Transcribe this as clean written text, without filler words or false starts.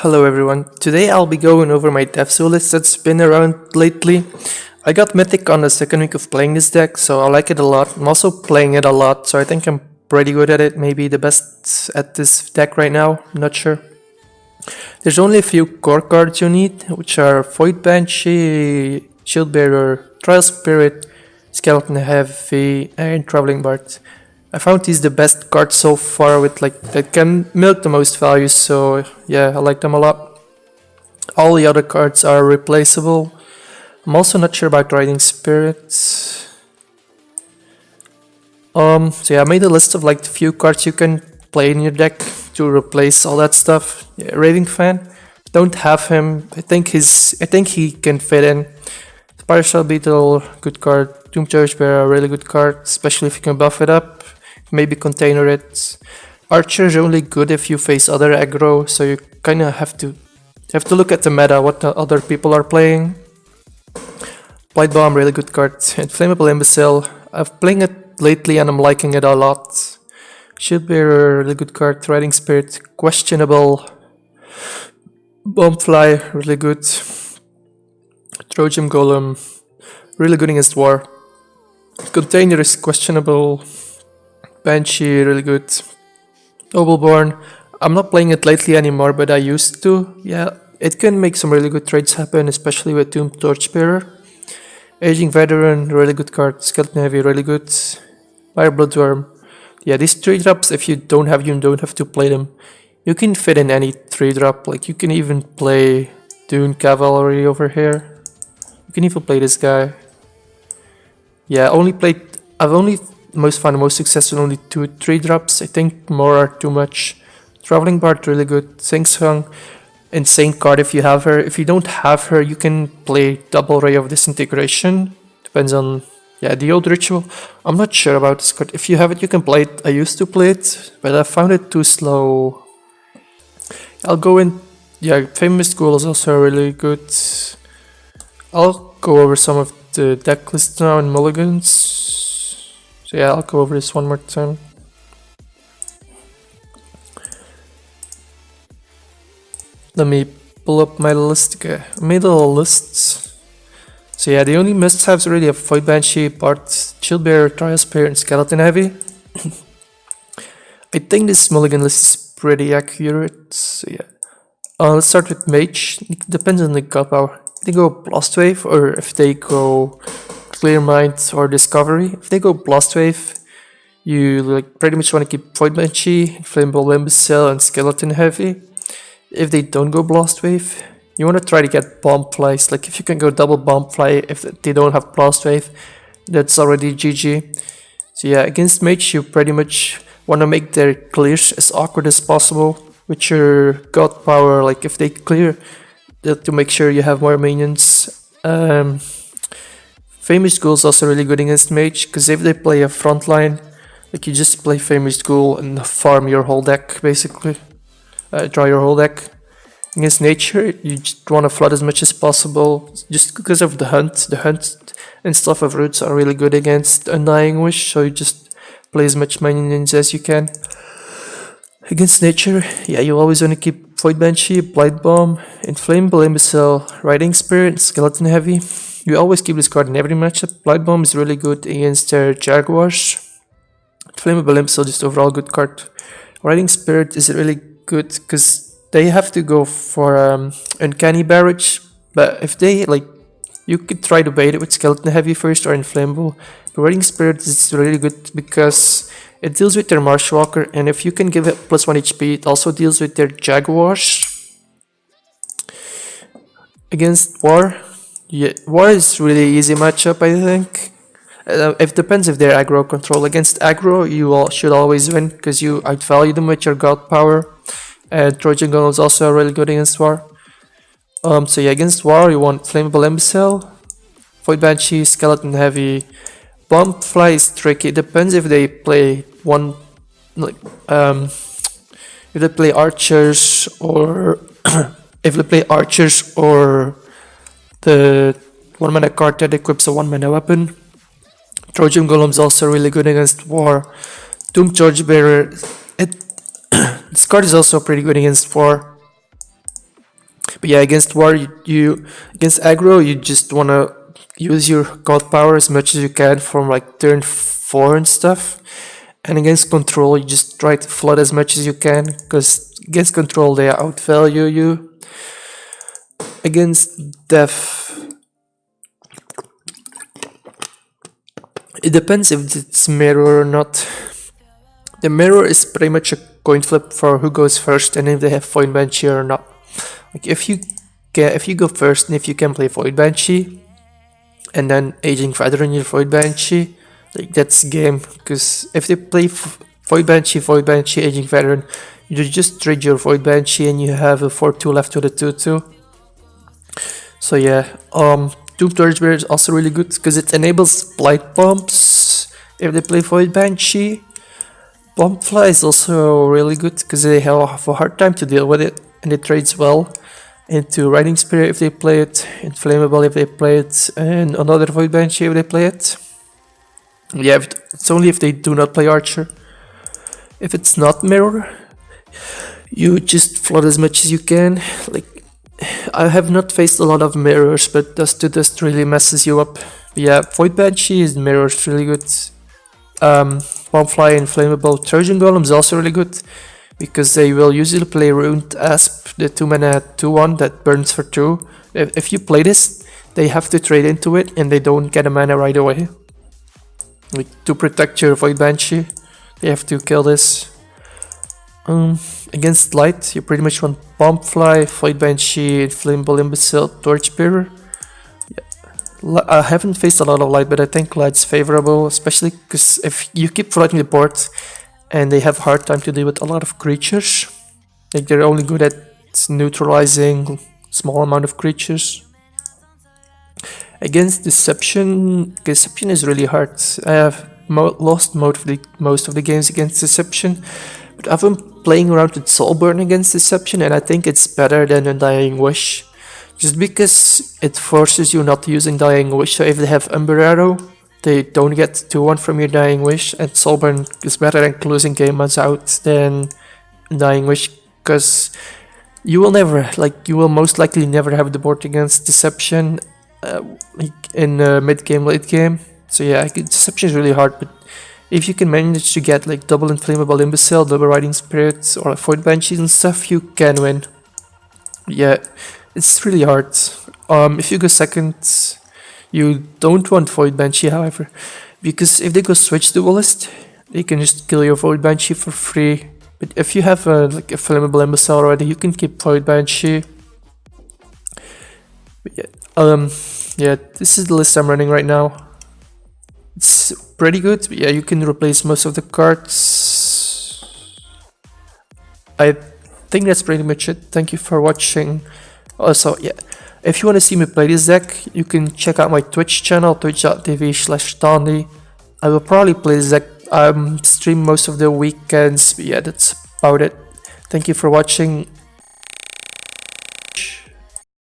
Hello everyone, today I'll be going over my dev zoo list that's been around lately. I got Mythic on the second week of playing this deck, so I like it a lot. I'm also playing it a lot, so I think I'm pretty good at it, maybe the best at this deck right now, I'm not sure. There's only a few core cards you need, which are Void Banshee, Shield Bearer, Trial Spirit, Skeleton Heavy, and Traveling Bard. I found these the best cards so far with that can milk the most value, so yeah, I like them a lot. All the other cards are replaceable. I'm also not sure about Riding Spirits. So yeah, I made a list of like the few cards you can play in your deck to replace all that stuff. Yeah, Raving Fan, don't have him. I think he can fit in. Partial Beetle, good card. Doom Torchbearer, really good card, especially if you can buff it up. Maybe container it. Archer is only good if you face other aggro, so you kind of have to look at the meta, what the other people are playing. Blight Bomb, really good card. Inflammable Imbecile, I've playing it lately and I'm liking it a lot. Shield Bearer, really good card. Riding Spirit, questionable. Bombfly, really good. Trojan Golem, really good against war. Container is questionable. Banshee, really good. Nobleborn, I'm not playing it lately anymore, but I used to. Yeah, it can make some really good trades happen, especially with Doom Torchbearer. Aging Veteran, really good card. Skeleton Heavy, really good. Fire Bloodworm. Yeah, these 3-drops, if you don't have to play them. You can fit in any 3-drop, like you can even play Dune Cavalry over here. You can even play this guy. Yeah, I've only found the most successful only 2 3-drops. I think more are too much. Traveling Bard, really good. Sing Sung, insane card if you have her. If you don't have her, you can play Double Ray of Disintegration. Depends on, yeah, the old ritual. I'm not sure about this card. If you have it, you can play it. I used to play it, but I found it too slow. I'll go in, yeah, Famous Ghoul is also really good. I'll go over some of the deck lists now in Mulligans. So yeah, I'll go over this one more time. Let me pull up my list. Okay, I made a little list. So yeah, the only must-haves really have Void Banshee, Bard, Shield Bearer, Trial Spirit, and Skeleton Heavy. I think this Mulligan list is pretty accurate. So yeah, let's start with Mage. It depends on the god power. If they go Blast Wave or if they go Clear Mind or Discovery. If they go Blast Wave, you like pretty much want to keep Void Banshee, Flammable Imbecile, and Skeleton Heavy. If they don't go Blast Wave, you want to try to get Bomb Flies. Like if you can go double Bomb Fly if they don't have Blast Wave, that's already GG. So yeah, against Mage you pretty much want to make their clears as awkward as possible with your god power. Like if they clear, to make sure you have more minions. Famous Ghoul is also really good against Mage, because if they play a frontline, like you just play Famous Ghoul and farm your whole deck basically. Draw your whole deck. Against Nature, you just want to flood as much as possible, just because of the hunt. The hunt and stuff of roots are really good against Undying Wish, so you just play as much minions as you can. Against Nature, yeah, you always want to keep Void Banshee, Blight Bomb, Inflammable Imbecile, Riding Spirit, Skeleton Heavy. You always keep this card in every matchup. Blight Bomb is really good against their Jaguars. Inflammable Imbecile, just overall good card. Riding Spirit is really good because they have to go for Uncanny Barrage, but if they you could try to bait it with Skeleton Heavy first or Inflammable. But Riding Spirit is really good because it deals with their Marshwalker, and if you can give it +1 HP, it also deals with their Jaguars. Against War, yeah, War is really easy matchup, I think. It depends if they're aggro control. Against aggro, you should always win because you outvalue them with your god power. And Trojan Golem is also really good against War. So yeah, against War, you want Flammable Imbecile, Void Banshee, Skeleton Heavy. Bomb Fly is tricky. It depends if they play if they play archers or if they play archers or the 1-mana card that equips a 1-mana weapon. Trojan Golem is also really good against War. Doom Torchbearer, this card is also pretty good against War. But yeah, against war, you against aggro, you just wanna use your god power as much as you can from like turn 4 and stuff. And against control, you just try to flood as much as you can, because against control they outvalue you. Against def, it depends if it's mirror or not. The mirror is pretty much a coin flip for who goes first and if they have Void Banshee or not. Like if you go first and if you can play Void Banshee and then Aging Veteran your Void Banshee, like that's game. Because if they play Void Banshee, Aging Veteran, you just trade your Void Banshee and you have a 4-2 left to the 2-2. So yeah, Doom Torchbearer is also really good because it enables Blight Bombs if they play Void Banshee. Bombfly is also really good because they have a hard time to deal with it and it trades well into Riding Spirit if they play it, Inflammable if they play it, and another Void Banshee if they play it. Yeah, it's only if they do not play Archer. If it's not Mirror, you just flood as much as you can. Like, I have not faced a lot of mirrors, but Dust to Dust really messes you up. But yeah, Void Banshee is mirrors really good. Bombfly and Flammable Trojan Golem is also really good because they will usually play Ruined Asp, the 2-mana 2-1 that burns for 2. If you play this, they have to trade into it and they don't get a mana right away. Like, to protect your Void Banshee, they have to kill this. Against Light, you pretty much want Bombfly, Void Banshee, Inflammable Imbecile, Torchbearer. I haven't faced a lot of Light, but I think Light's favorable, especially because if you keep flooding the board and they have a hard time to deal with a lot of creatures, like they're only good at neutralizing small amount of creatures. Against Deception is really hard. I have lost most of the games against Deception, but I've been playing around with Soulburn against Deception and I think it's better than Undying Wish. Just because it forces you not to use Undying Wish, so if they have Umber Arrow, they don't get 2-1 from your Dying Wish, and Soulburn is better than closing game mods out than Undying Wish, because you will most likely never have the board against Deception like in mid game, late game. So yeah, Deception is really hard, but if you can manage to get like double Inflammable Imbecile, double Riding Spirit, or Void Banshees and stuff, you can win. Yeah. It's really hard. If you go second, you don't want Void Banshee, however, because if they go Switch Duelist, they can just kill your Void Banshee for free. But if you have like a Flammable Imbecile already, you can keep Void Banshee. But yeah, this is the list I'm running right now. It's pretty good, but yeah, you can replace most of the cards. I think that's pretty much it. Thank you for watching. Also, yeah, if you want to see me play this deck, you can check out my Twitch channel, twitch.tv/Tandy. I will probably play this deck, stream most of the weekends, but yeah, that's about it. Thank you for watching.